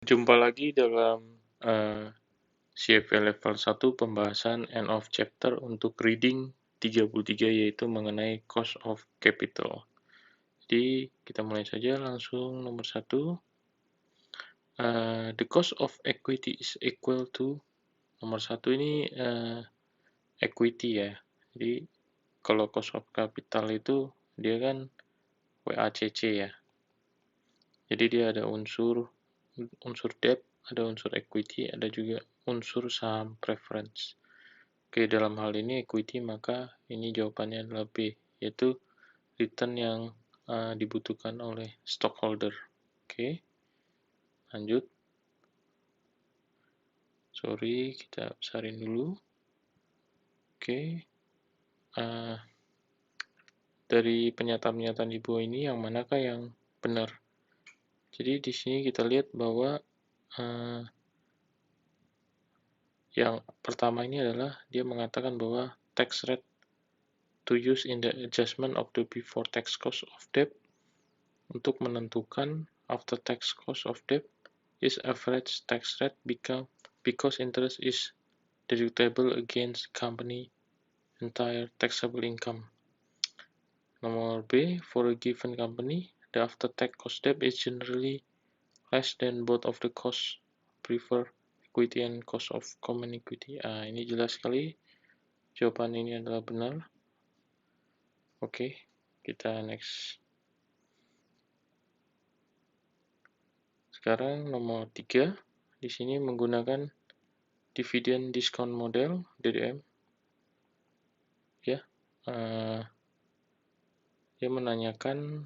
Jumpa lagi dalam CFA level 1 pembahasan end of chapter untuk reading 33 yaitu mengenai cost of capital. Jadi kita mulai saja langsung nomor 1. The cost of equity is equal to nomor 1 ini equity ya. Jadi kalau cost of capital itu dia kan WACC ya. Jadi dia ada unsur debt, ada unsur equity, ada juga unsur saham preference. Oke, dalam hal ini equity, maka ini jawabannya adalah B, yaitu return yang dibutuhkan oleh stockholder. Oke, lanjut. Sorry, kita besarin dulu. Oke, dari pernyataan-pernyataan di bawah ini, yang manakah yang benar? Jadi di sini kita lihat bahwa yang pertama ini adalah dia mengatakan bahwa tax rate to use in the adjustment of the before tax cost of debt untuk menentukan after tax cost of debt is average tax rate because interest is deductible against company entire taxable income. Nomor B, for a given company, the after tax cost debt is generally less than both of the cost preferred equity and cost of common equity. Ini jelas sekali. Jawaban ini adalah benar. Oke, kita next. Sekarang nomor 3. Di sini menggunakan dividend discount model DDM. Ya. Dia menanyakan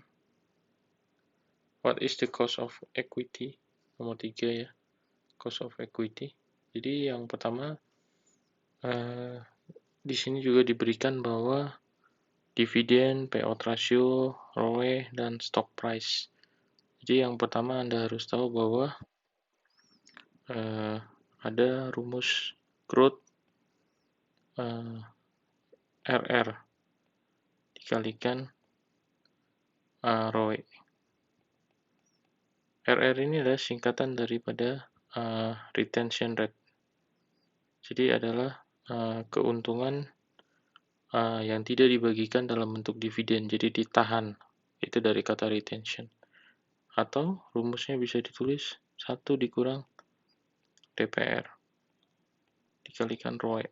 what is the cost of equity? Nomor 3 ya. Cost of equity. Jadi yang pertama di sini juga diberikan bahwa dividen, payout ratio, ROE, dan stock price. Jadi yang pertama Anda harus tahu bahwa ada rumus growth RR dikalikan ROE. RR ini adalah singkatan daripada retention rate. Jadi adalah keuntungan yang tidak dibagikan dalam bentuk dividen, jadi ditahan. Itu dari kata retention. Atau rumusnya bisa ditulis 1 dikurang DPR dikalikan ROE.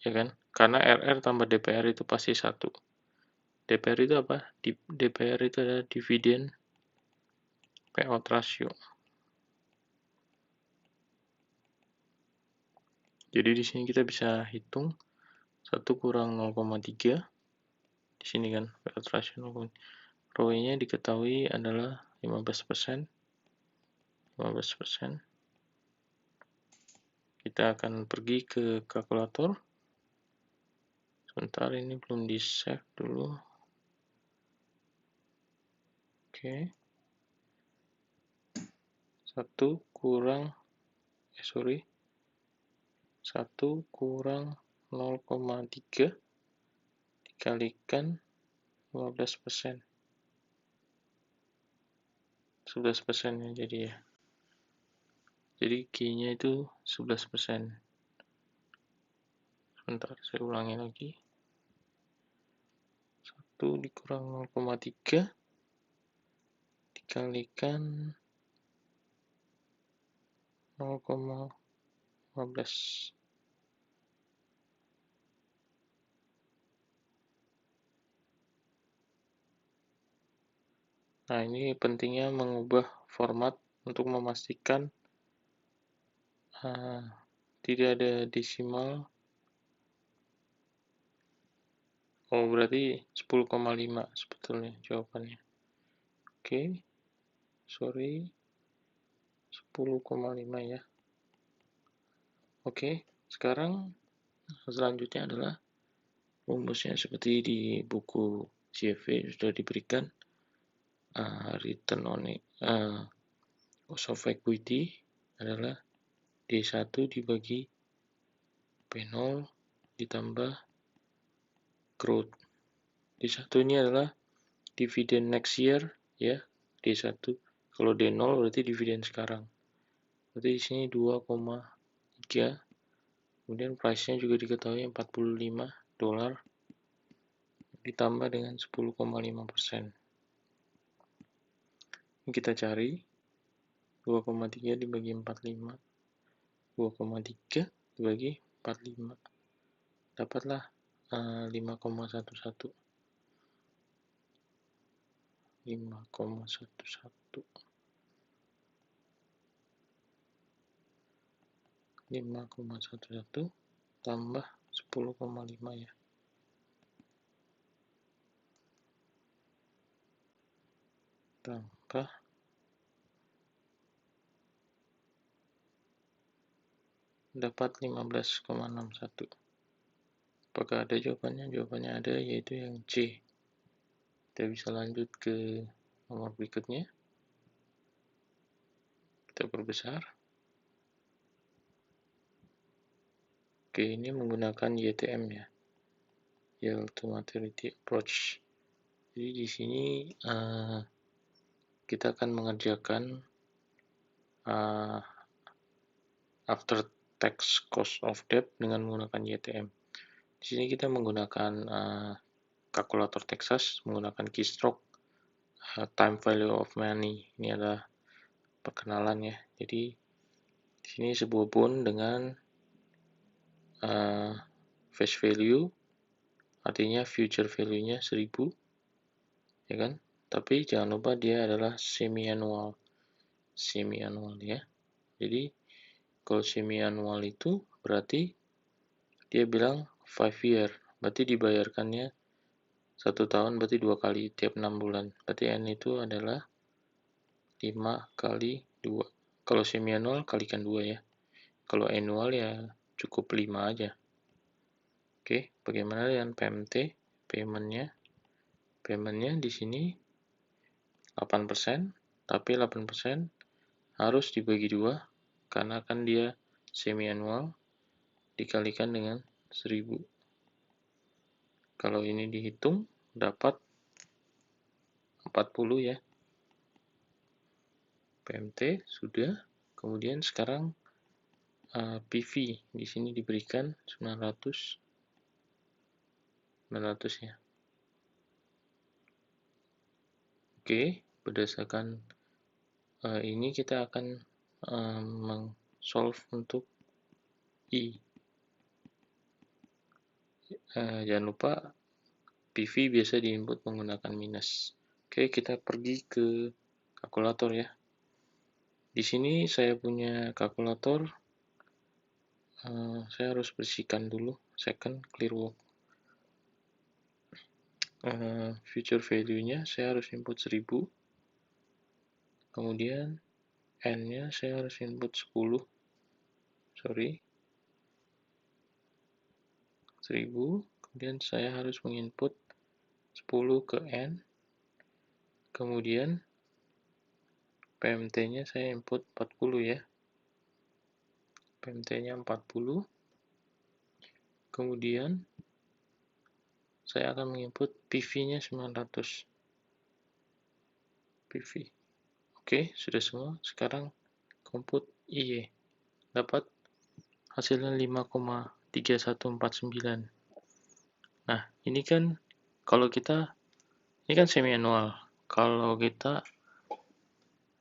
Ya kan? Karena RR tambah DPR itu pasti 1. DPR itu apa? DPR itu adalah dividen payout ratio. Jadi di sini kita bisa hitung 1 kurang 0,3. Di sini kan payout ratio 0,3. ROE-nya diketahui adalah 15%. 15%. Kita akan pergi ke kalkulator. Sebentar, ini belum di-save dulu. Oke. 1 kurang 0,3 dikalikan 15%. 11% ya jadi ya. Jadi Q-nya itu 11%. Sebentar, saya ulangi lagi. 1 dikurang 0,3 dikalikan 0,15. Nah, ini pentingnya mengubah format untuk memastikan tidak ada desimal. Oh, berarti 10,5 sebetulnya jawabannya. Oke. Sorry. 10,5 ya. Oke, sekarang selanjutnya adalah rumusnya seperti di buku CFA sudah diberikan. Return on cost of equity adalah D1 dibagi P0 ditambah growth. D1 ini adalah dividend next year ya, D1. Kalau D0 berarti dividen sekarang. Berarti di sini 2,3. Kemudian price-nya juga diketahui 45 dolar ditambah dengan 10,5%. Kita cari 2,3 dibagi 45. 2,3 dibagi 45. Dapatlah 5,11. 5,11. 5,11 tambah 10,5 ya. Tambah dapat 15,61. Apakah ada jawabannya? Jawabannya ada, yaitu yang C. Kita bisa lanjut ke nomor berikutnya. Kita perbesar. Oke, ini menggunakan YTM ya. Yield to Maturity Approach. Jadi di sini kita akan mengerjakan after tax cost of debt dengan menggunakan YTM. Di sini kita menggunakan kalkulator Texas, menggunakan keystroke, time value of money. Ini adalah perkenalan ya. Jadi di sini sebuah bond dengan face value, artinya future value-nya 1000, ya kan? Tapi jangan lupa dia adalah semi-annual ya. Jadi kalau semi-annual itu berarti dia bilang 5 year, berarti dibayarkannya 1 tahun, berarti 2 kali tiap 6 bulan. Berarti N itu adalah 5 kali 2. Kalau semi-annual kalikan 2 ya. Kalau annual ya cukup 5 aja. Oke, bagaimana dengan PMT? Payment-nya di sini 8%, tapi 8% harus dibagi 2 karena kan dia semi-annual dikalikan dengan 1000. Kalau ini dihitung dapat 40 ya. PMT sudah. Kemudian sekarang PV di sini diberikan 900 ya. Oke, berdasarkan ini kita akan meng-solve untuk I. Jangan lupa PV biasa diinput menggunakan minus. Oke, kita pergi ke kalkulator ya. Di sini saya punya kalkulator. Saya harus bersihkan dulu. Second clear work. Future value-nya saya harus input 1000. Kemudian N-nya saya harus input 10. 1000. Kemudian saya harus menginput 10 ke N. Kemudian PMT-nya saya input 40 ya. PMT-nya 40. Kemudian saya akan menginput PV-nya 900. PV. Oke, sudah semua. Sekarang compute IY. Dapat hasilnya 5,3149. Nah, ini kan ini kan semi-annual. Kalau kita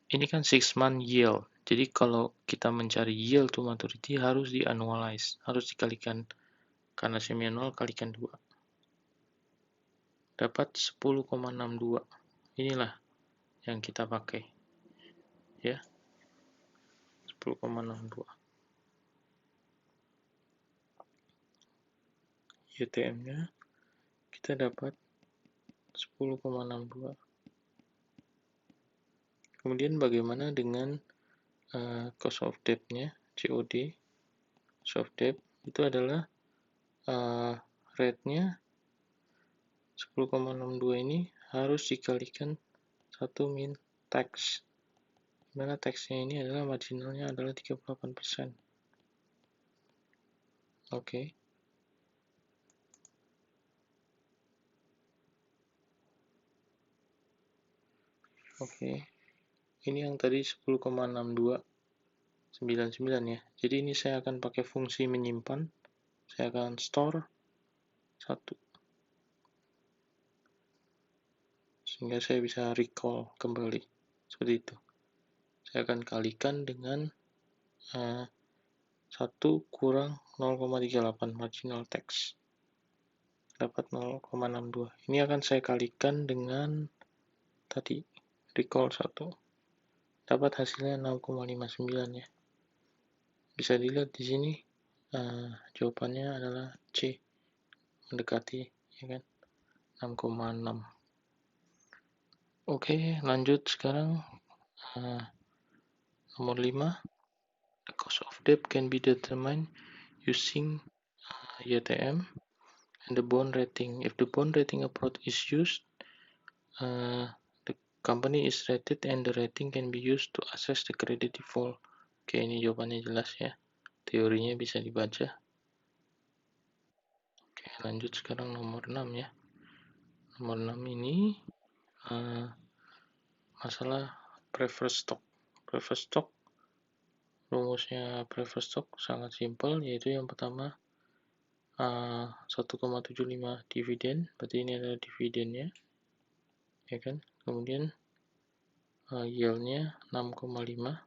ini kan 6 month yield. Jadi kalau kita mencari yield to maturity harus di-annualize, harus dikalikan karena semi-annual kalikan 2. Dapat 10,62. Inilah yang kita pakai. Ya. 10,62. YTM-nya kita dapat 10,62. Kemudian bagaimana dengan cost of debt-nya, COD, cost of debt itu adalah rate-nya 10,62 ini harus dikalikan 1 min tax. Dimana tax-nya ini adalah marginalnya adalah 38%. Oke. ini yang tadi 10,6299 ya. Jadi ini saya akan pakai fungsi menyimpan. Saya akan store 1. Sehingga saya bisa recall kembali. Seperti itu. Saya akan kalikan dengan 1 kurang 0,38 marginal text. Dapat 0,62. Ini akan saya kalikan dengan tadi recall 1. Dapat hasilnya 0,59 ya. Bisa dilihat di sini jawabannya adalah C, mendekati ya kan 6,6. Oke, lanjut sekarang nomor 5. The cost of debt can be determined using YTM and the bond rating. If the bond rating approach is used, the company is rated and the rating can be used to assess the credit default. Oke, ini jawabannya jelas ya. Teorinya bisa dibaca. Oke, lanjut sekarang nomor 6 ya. Nomor 6 ini masalah preferred stock. Preferred stock, rumusnya preferred stock sangat simpel, yaitu yang pertama 1,75 dividen, berarti ini adalah dividennya, ya kan? Kemudian yield-nya 6,5.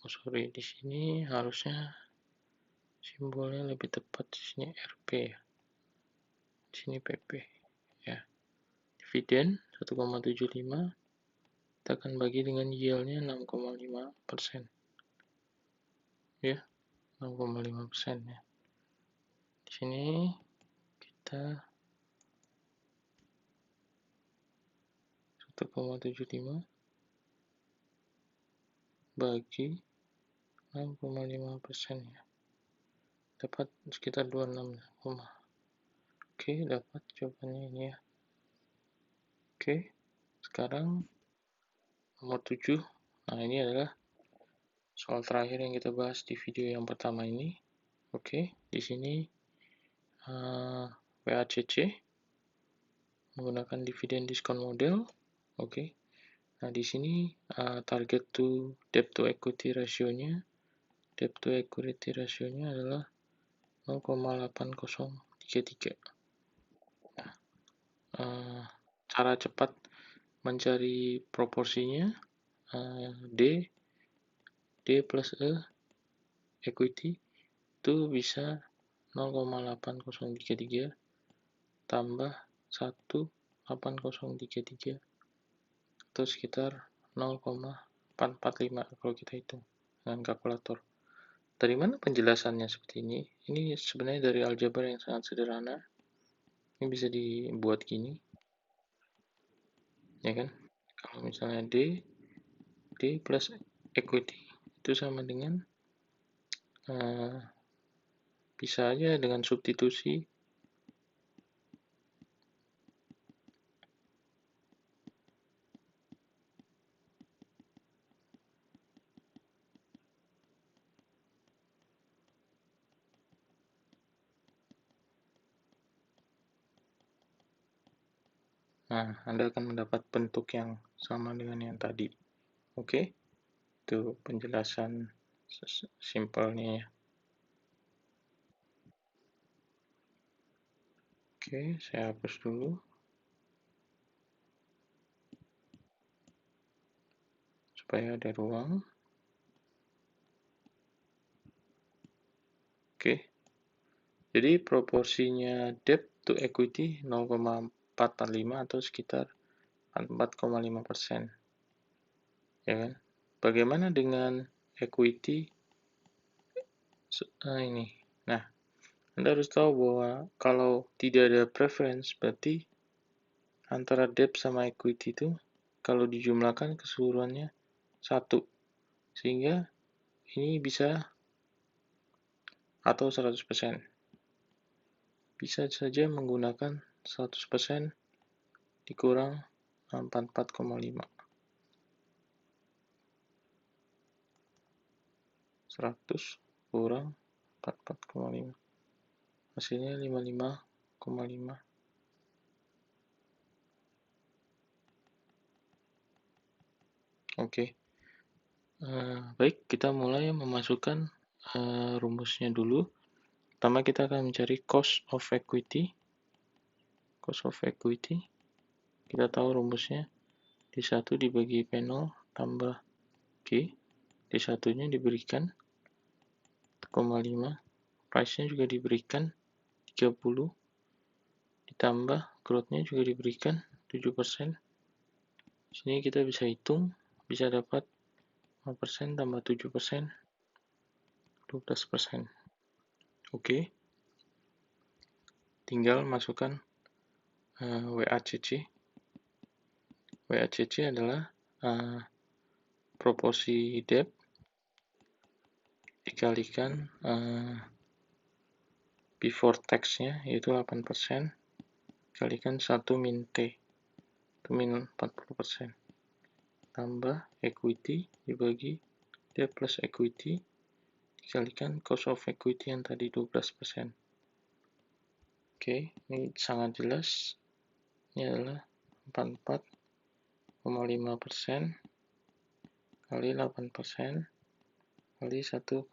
Sorry, di sini harusnya simbolnya lebih tepat, di sini RP ya. Di sini PP ya. Dividen 1,75 kita akan bagi dengan yield-nya 6,5%. Ya, 6,5% ya. Di sini kita 1,75 bagi 6,5% ya. Dapat sekitar 26. Oke, dapat jawabannya ini ya. Oke, sekarang nomor 7. Nah, ini adalah soal terakhir yang kita bahas di video yang pertama ini. Oke, di sini WACC menggunakan dividen diskon model. Oke. Nah, di sini target to debt to equity ratio-nya adalah 0,8033. Nah, cara cepat mencari proporsinya D plus E equity itu bisa 0,8033 tambah 1,8033 atau sekitar 0,445 kalau kita hitung dengan kalkulator. Dari mana penjelasannya seperti ini? Ini sebenarnya dari aljabar yang sangat sederhana. Ini bisa dibuat gini, ya kan? Kalau misalnya D plus equity itu sama dengan bisa aja dengan substitusi Anda akan mendapat bentuk yang sama dengan yang tadi. Oke? Itu penjelasan simpelnya ya. Oke, saya hapus dulu. Supaya ada ruang. Oke. Jadi proporsinya debt to equity 0,445 atau sekitar 4,5%. Ya kan? Bagaimana dengan equity ini? Nah, Anda harus tahu bahwa kalau tidak ada preference, berarti antara debt sama equity itu kalau dijumlahkan keseluruhannya 1. Sehingga ini bisa atau 100%. Bisa saja menggunakan 100% dikurang 44,5. 100 kurang 44,5. Hasilnya 55,5. Oke. Baik, kita mulai memasukkan rumusnya dulu. Pertama kita akan mencari cost of equity. Cost of equity, kita tahu rumusnya D1 dibagi P0 tambah G. D1-nya diberikan 1,5. Price-nya juga diberikan 30. Ditambah growth-nya juga diberikan 7%. Sini kita bisa hitung, bisa dapat 5% tambah 7%, 12%. Oke. Tinggal masukkan WACC. WACC adalah proporsi debt dikalikan before tax-nya, yaitu 8%, dikalikan 1 min T, itu min 40%. Tambah equity dibagi debt plus equity, dikalikan cost of equity yang tadi 12%. Oke, ini sangat jelas. Ini adalah 44,5% kali 8% kali 1,1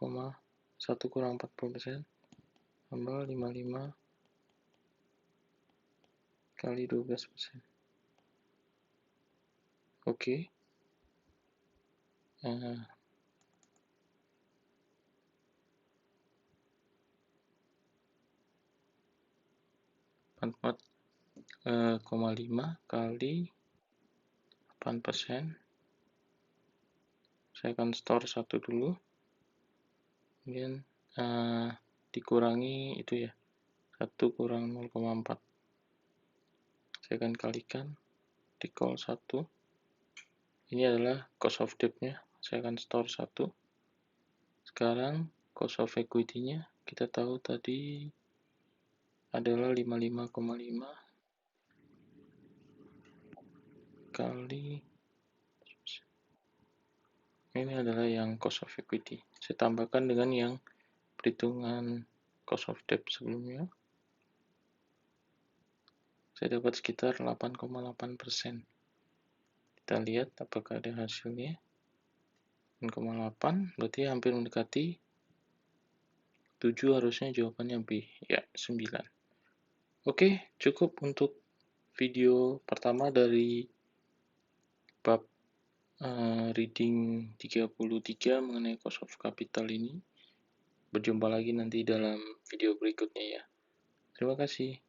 kurang 40% tambah 55 kali 12%. Oke. 44,5 kali 8%. Saya akan store 1 dulu. Kemudian dikurangi itu ya. 1 kurang 0,4. Saya akan kalikan dikol 1. Ini adalah cost of debt-nya. Saya akan store 1. Sekarang cost of equity-nya kita tahu tadi adalah 55,5 kali, ini adalah yang cost of equity. Saya tambahkan dengan yang perhitungan cost of debt sebelumnya. Saya dapat sekitar 8,8%. Kita lihat apakah ada hasilnya. 8,8 berarti hampir mendekati 7, harusnya jawabannya B. Ya, 9. Oke, cukup untuk video pertama dari bab reading 33 mengenai cost of capital ini. Berjumpa lagi nanti dalam video berikutnya ya. Terima kasih.